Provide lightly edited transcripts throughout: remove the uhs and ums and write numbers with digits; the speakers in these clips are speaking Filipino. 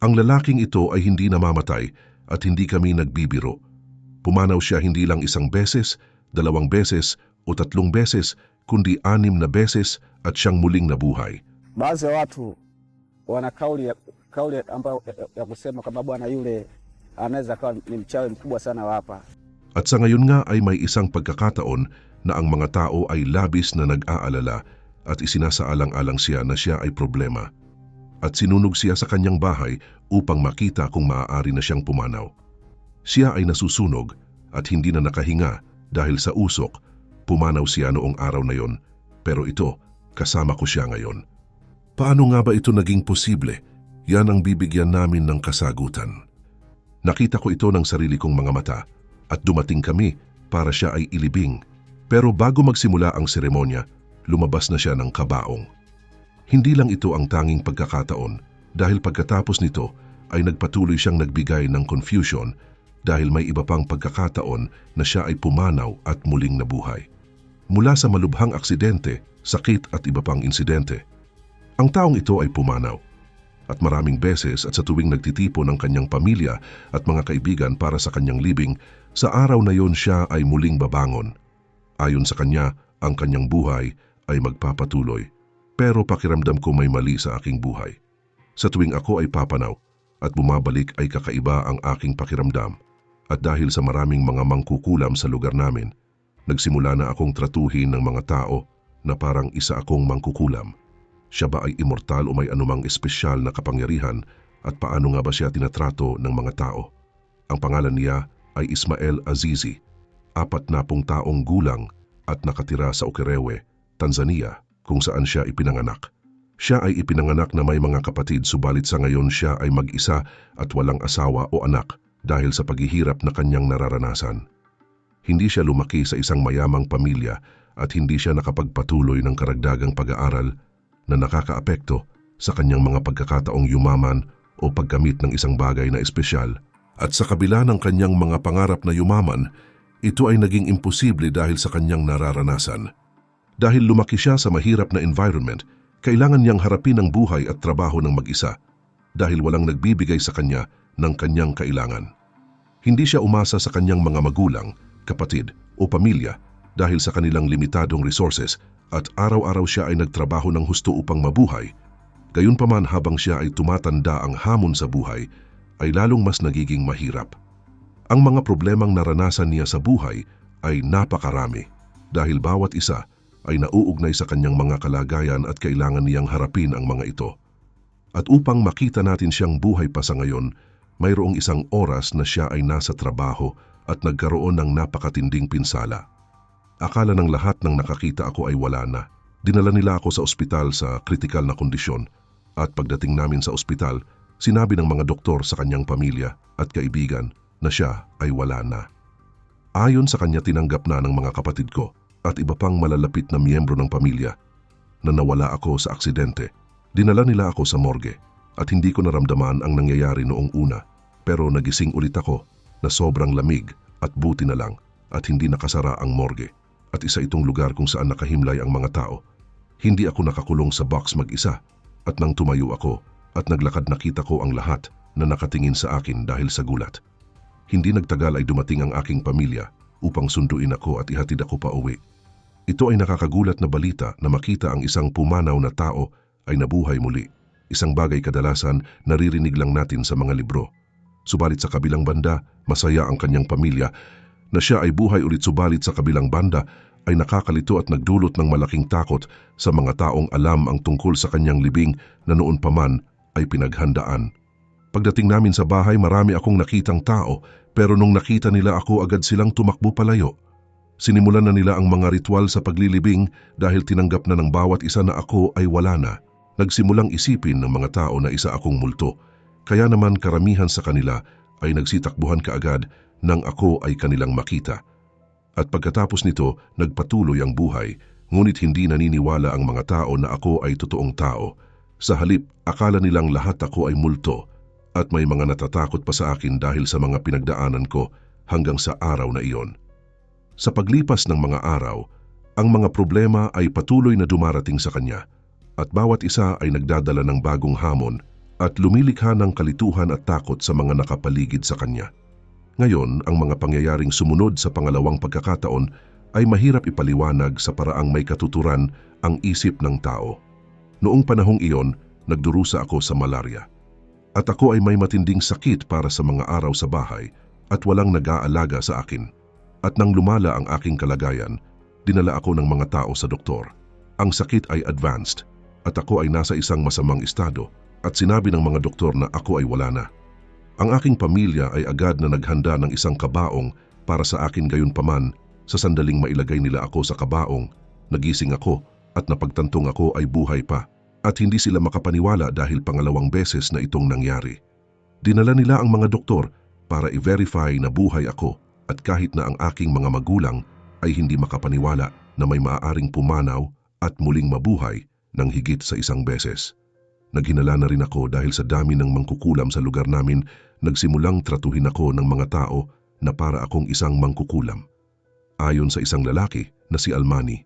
Ang lalaking ito ay hindi namamatay at hindi kami nagbibiro. Pumanaw siya hindi lang 1 beses, 2 beses o 3 beses, kundi 6 na beses at siyang muling nabuhay. Baadhi ya watu wana kauli ambayo ya kusema kama bwana yule anaweza kuwa ni mchawi mkubwa sana hapa. At sa ngayon nga ay may isang pagkakataon na ang mga tao ay labis na nag-aalala at isinasaalang-alang siya na siya ay problema. At sinunog siya sa kanyang bahay upang makita kung maaari na siyang pumanaw. Siya ay nasusunog at hindi na nakahinga dahil sa usok. Pumanaw siya noong araw na yon, pero ito, kasama ko siya ngayon. Paano nga ba ito naging posible? Yan ang bibigyan namin ng kasagutan. Nakita ko ito ng sarili kong mga mata at dumating kami para siya ay ilibing. Pero bago magsimula ang seremonya, lumabas na siya ng kabaong. Hindi lang ito ang tanging pagkakataon dahil pagkatapos nito ay nagpatuloy siyang nagbigay ng confusion dahil may iba pang pagkakataon na siya ay pumanaw at muling nabuhay. Mula sa malubhang aksidente, sakit at iba pang insidente. Ang taong ito ay pumanaw at maraming beses at sa tuwing nagtitipon ng kanyang pamilya at mga kaibigan para sa kanyang libing, sa araw na yon siya ay muling babangon. Ayon sa kanya, ang kanyang buhay ay magpapatuloy. Pero pakiramdam ko may mali sa aking buhay. Sa tuwing ako ay papanaw at bumabalik ay kakaiba ang aking pakiramdam. At dahil sa maraming mga mangkukulam sa lugar namin, nagsimula na akong tratuhin ng mga tao na parang isa akong mangkukulam. Siya ba ay immortal o may anumang espesyal na kapangyarihan at paano nga ba siya tinatrato ng mga tao? Ang pangalan niya ay Ismael Azizi, 40 taong gulang at nakatira sa Ukerewe, Tanzania, kung saan siya ipinanganak. Siya ay ipinanganak na may mga kapatid subalit sa ngayon siya ay mag-isa at walang asawa o anak dahil sa paghihirap na kanyang nararanasan. Hindi siya lumaki sa isang mayamang pamilya at hindi siya nakapagpatuloy ng karagdagang pag-aaral na nakakaapekto sa kanyang mga pagkakataong yumaman o paggamit ng isang bagay na espesyal. At sa kabila ng kanyang mga pangarap na yumaman, ito ay naging imposible dahil sa kanyang nararanasan. Dahil lumaki siya sa mahirap na environment, kailangan niyang harapin ang buhay at trabaho ng mag-isa dahil walang nagbibigay sa kanya ng kanyang kailangan. Hindi siya umasa sa kanyang mga magulang, kapatid o pamilya dahil sa kanilang limitadong resources at araw-araw siya ay nagtrabaho ng husto upang mabuhay. Gayunpaman habang siya ay tumatanda ang hamon sa buhay ay lalong mas nagiging mahirap. Ang mga problemang naranasan niya sa buhay ay napakarami dahil bawat isa ay nauugnay sa kanyang mga kalagayan at kailangan niyang harapin ang mga ito. At upang makita natin siyang buhay pa sa ngayon, mayroong isang oras na siya ay nasa trabaho at nagkaroon ng napakatinding pinsala. Akala ng lahat ng nakakita ako ay wala na. Dinala nila ako sa ospital sa kritikal na kondisyon at pagdating namin sa ospital, sinabi ng mga doktor sa kanyang pamilya at kaibigan na siya ay wala na. Ayon sa kanya tinanggap na ng mga kapatid ko at iba pang malalapit na miyembro ng pamilya na nawala ako sa aksidente. Dinala nila ako sa morgue at hindi ko naramdaman ang nangyayari noong una pero nagising ulit ako na sobrang lamig at buti na lang at hindi nakasara ang morgue at isa itong lugar kung saan nakahimlay ang mga tao. Hindi ako nakakulong sa box mag-isa at nang tumayo ako at naglakad nakita ko ang lahat na nakatingin sa akin dahil sa gulat. Hindi nagtagal ay dumating ang aking pamilya upang sunduin ako at ihatid ako pa uwi. Ito ay nakakagulat na balita na makita ang isang pumanaw na tao ay nabuhay muli. Isang bagay kadalasan naririnig lang natin sa mga libro. Subalit sa kabilang banda, masaya ang kanyang pamilya na siya ay buhay ulit subalit sa kabilang banda ay nakakalito at nagdulot ng malaking takot sa mga taong alam ang tungkol sa kanyang libing na noon pa man ay pinaghandaan. Pagdating namin sa bahay marami akong nakitang tao pero nung nakita nila ako agad silang tumakbo palayo. Sinimulan na nila ang mga ritual sa paglilibing dahil tinanggap na ng bawat isa na ako ay wala na. Nagsimulang isipin ng mga tao na isa akong multo. Kaya naman karamihan sa kanila ay nagsitakbuhan kaagad nang ako ay kanilang makita. At pagkatapos nito, nagpatuloy ang buhay, ngunit hindi naniniwala ang mga tao na ako ay totoong tao. Sa halip, akala nilang lahat ako ay multo at may mga natatakot pa sa akin dahil sa mga pinagdaanan ko hanggang sa araw na iyon. Sa paglipas ng mga araw, ang mga problema ay patuloy na dumarating sa kanya at bawat isa ay nagdadala ng bagong hamon at lumilikha ng kalituhan at takot sa mga nakapaligid sa kanya. Ngayon, ang mga pangyayaring sumunod sa pangalawang pagkakataon ay mahirap ipaliwanag sa paraang may katuturan ang isip ng tao. Noong panahong iyon, nagdurusa ako sa malaria. At ako ay may matinding sakit para sa mga araw sa bahay at walang nag-aalaga sa akin. At nang lumala ang aking kalagayan, dinala ako ng mga tao sa doktor. Ang sakit ay advanced at ako ay nasa isang masamang estado at sinabi ng mga doktor na ako ay wala na. Ang aking pamilya ay agad na naghanda ng isang kabaong para sa akin, gayunpaman sa sandaling mailagay nila ako sa kabaong, nagising ako at napagtantong ako ay buhay pa at hindi sila makapaniwala dahil pangalawang beses na itong nangyari. Dinala nila ang mga doktor para i-verify na buhay ako at kahit na ang aking mga magulang ay hindi makapaniwala na may maaaring pumanaw at muling mabuhay ng higit sa isang beses. Naghinala na rin ako dahil sa dami ng mangkukulam sa lugar namin, nagsimulang tratuhin ako ng mga tao na para akong isang mangkukulam. Ayon sa isang lalaki na si Almani,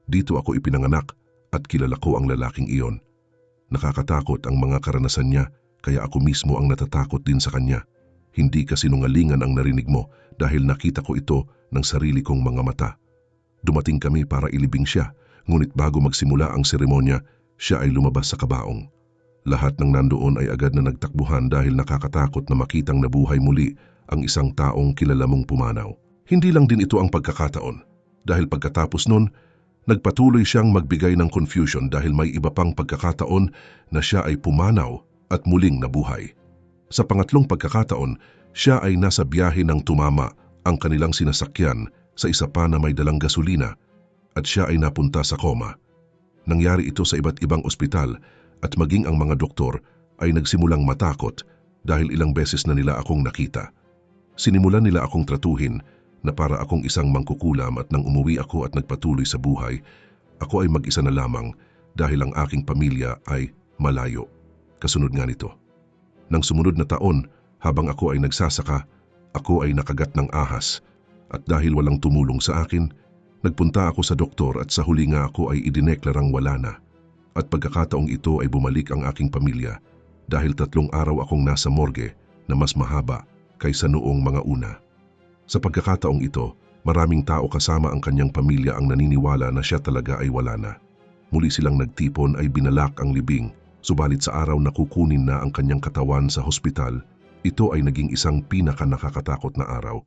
dito ako ipinanganak at kilala ko ang lalaking iyon. Nakakatakot ang mga karanasan niya kaya ako mismo ang natatakot din sa kanya. Hindi kasinungalingan ang narinig mo dahil nakita ko ito ng sarili kong mga mata. Dumating kami para ilibing siya, ngunit bago magsimula ang seremonya, siya ay lumabas sa kabaong. Lahat ng nandoon ay agad na nagtakbuhan dahil nakakatakot na makitang nabuhay muli ang isang taong kilala mong pumanaw. Hindi lang din ito ang pagkakataon, dahil pagkatapos nun, nagpatuloy siyang magbigay ng confusion dahil may iba pang pagkakataon na siya ay pumanaw at muling nabuhay. Sa pangatlong pagkakataon, siya ay nasa biyahe ng tumama ang kanilang sinasakyan sa isa pa na may dalang gasolina at siya ay napunta sa koma. Nangyari ito sa iba't ibang ospital at maging ang mga doktor ay nagsimulang matakot dahil ilang beses na nila akong nakita. Sinimulan nila akong tratuhin na para akong isang mangkukulam at nang umuwi ako at nagpatuloy sa buhay, ako ay mag-isa na lamang dahil ang aking pamilya ay malayo. Kasunod nga nito. Nang sumunod na taon, habang ako ay nagsasaka, ako ay nakagat ng ahas at dahil walang tumulong sa akin, nagpunta ako sa doktor at sa huli nga ako ay idineklarang wala na. At pagkakataong ito ay bumalik ang aking pamilya dahil 3 araw akong nasa morgue na mas mahaba kaysa noong mga una. Sa pagkakataong ito, maraming tao kasama ang kanyang pamilya ang naniniwala na siya talaga ay wala na. Muli silang nagtipon ay binalak ang libing, subalit sa araw na kukunin na ang kanyang katawan sa hospital, ito ay naging isang pinaka-nakakatakot na araw.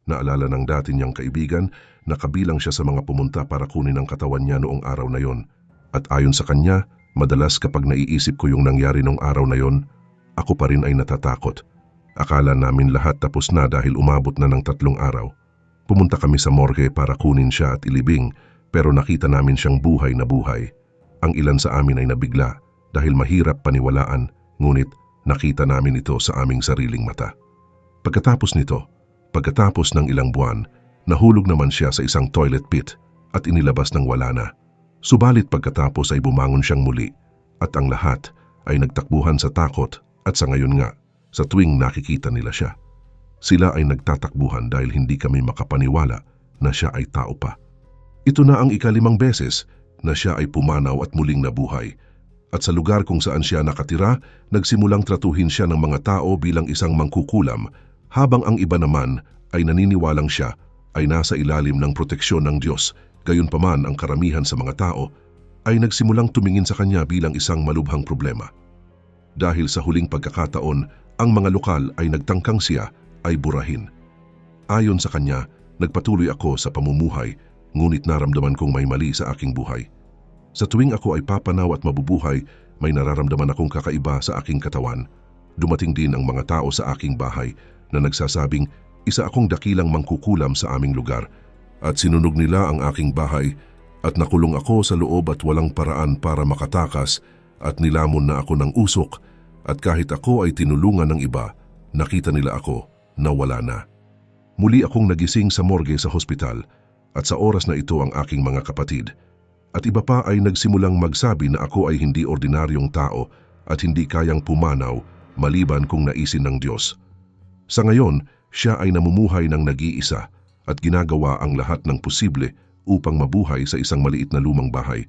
Naalala ng dati niyang kaibigan na kabilang siya sa mga pumunta para kunin ang katawan niya noong araw na yon. At ayon sa kanya, madalas kapag naiisip ko yung nangyari nung araw na yon, ako pa rin ay natatakot. Akala namin lahat tapos na dahil umabot na ng 3 araw. Pumunta kami sa morgue para kunin siya at ilibing, pero nakita namin siyang buhay na buhay. Ang ilan sa amin ay nabigla dahil mahirap paniwalaan, ngunit nakita namin ito sa aming sariling mata. Pagkatapos nito, pagkatapos ng ilang buwan, nahulog naman siya sa isang toilet pit at inilabas ng wala na. Subalit pagkatapos ay bumangon siyang muli at ang lahat ay nagtakbuhan sa takot at sa ngayon nga, sa tuwing nakikita nila siya, sila ay nagtatakbuhan dahil hindi kami makapaniwala na siya ay tao pa. Ito na ang ika-5 beses na siya ay pumanaw at muling nabuhay at sa lugar kung saan siya nakatira, nagsimulang tratuhin siya ng mga tao bilang isang mangkukulam habang ang iba naman ay naniniwalang siya ay nasa ilalim ng proteksyon ng Diyos. Gayunpaman ang karamihan sa mga tao ay nagsimulang tumingin sa kanya bilang isang malubhang problema. Dahil sa huling pagkakataon, ang mga lokal ay nagtangkang siya ay burahin. Ayon sa kanya, nagpatuloy ako sa pamumuhay, ngunit naramdaman kong may mali sa aking buhay. Sa tuwing ako ay papanaw at mabubuhay, may nararamdaman akong kakaiba sa aking katawan. Dumating din ang mga tao sa aking bahay na nagsasabing isa akong dakilang mangkukulam sa aming lugar at sinunog nila ang aking bahay at nakulong ako sa loob at walang paraan para makatakas at nilamon na ako ng usok at kahit ako ay tinulungan ng iba, nakita nila ako na wala na. Muli akong nagising sa morgue sa hospital at sa oras na ito ang aking mga kapatid at iba pa ay nagsimulang magsabi na ako ay hindi ordinaryong tao at hindi kayang pumanaw maliban kung naisin ng Diyos. Sa ngayon, siya ay namumuhay ng nag-iisa at ginagawa ang lahat ng posible upang mabuhay sa isang maliit na lumang bahay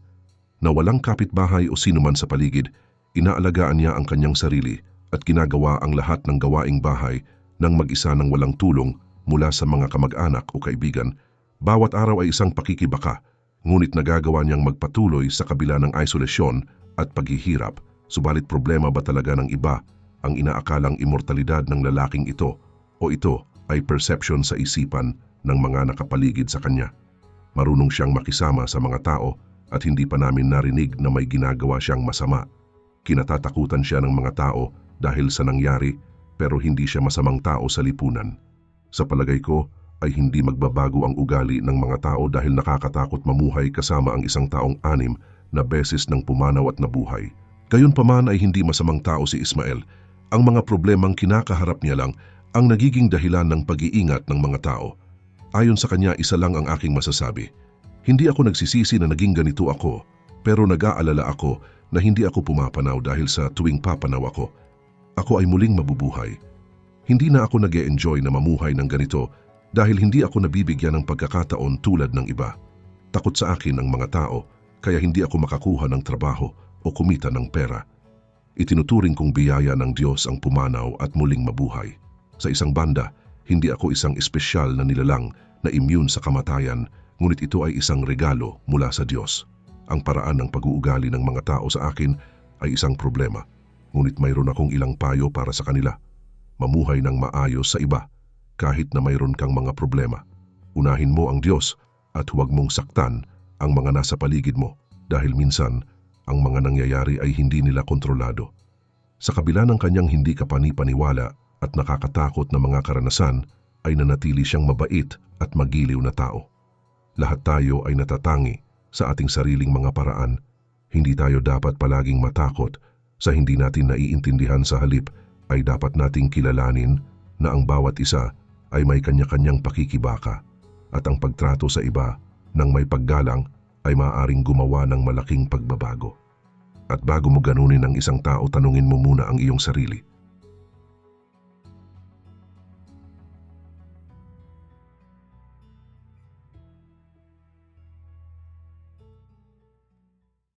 na walang kapitbahay o sinuman sa paligid. Inaalagaan niya ang kanyang sarili at ginagawa ang lahat ng gawaing bahay ng mag-isa ng walang tulong mula sa mga kamag-anak o kaibigan. Bawat araw ay isang pakikibaka, ngunit nagagawa niyang magpatuloy sa kabila ng isolasyon at paghihirap. Subalit problema ba talaga ng iba ang inaakalang immortalidad ng lalaking ito o ito ay perception sa isipan ng mga nakapaligid sa kanya? Marunong siyang makisama sa mga tao at hindi pa namin narinig na may ginagawa siyang masama. Kinatatakutan siya ng mga tao dahil sa nangyari pero hindi siya masamang tao sa lipunan. Sa palagay ko ay hindi magbabago ang ugali ng mga tao dahil nakakatakot mamuhay kasama ang isang taong 6 na beses ng pumanaw at nabuhay. Gayunpaman ay hindi masamang tao si Ismael. Ang mga problemang kinakaharap niya lang ang nagiging dahilan ng pag-iingat ng mga tao. Ayon sa kanya, isa lang ang aking masasabi. Hindi ako nagsisisi na naging ganito ako, pero nag-aalala ako na hindi ako pumapanaw dahil sa tuwing papanaw ako, ako ay muling mabubuhay. Hindi na ako nag-e-enjoy na mamuhay ng ganito dahil hindi ako nabibigyan ng pagkakataon tulad ng iba. Takot sa akin ang mga tao, kaya hindi ako makakuha ng trabaho o kumita ng pera. Itinuturing kong biyaya ng Diyos ang pumanaw at muling mabuhay. Sa isang banda, hindi ako isang espesyal na nilalang na immune sa kamatayan, ngunit ito ay isang regalo mula sa Diyos. Ang paraan ng pag-uugali ng mga tao sa akin ay isang problema, ngunit mayroon akong ilang payo para sa kanila. Mamuhay ng maayos sa iba, kahit na mayroon kang mga problema. Unahin mo ang Diyos at huwag mong saktan ang mga nasa paligid mo dahil minsan ang mga nangyayari ay hindi nila kontrolado. Sa kabila ng kanyang hindi kapani-paniwala at nakakatakot na mga karanasan, ay nanatili siyang mabait at magiliw na tao. Lahat tayo ay natatangi sa ating sariling mga paraan. Hindi tayo dapat palaging matakot sa hindi natin naiintindihan, sa halip ay dapat nating kilalanin na ang bawat isa ay may kanya-kanyang pakikibaka at ang pagtrato sa iba ng may paggalang ay maaaring gumawa ng malaking pagbabago. At bago mo ganunin ang isang tao, tanungin mo muna ang iyong sarili.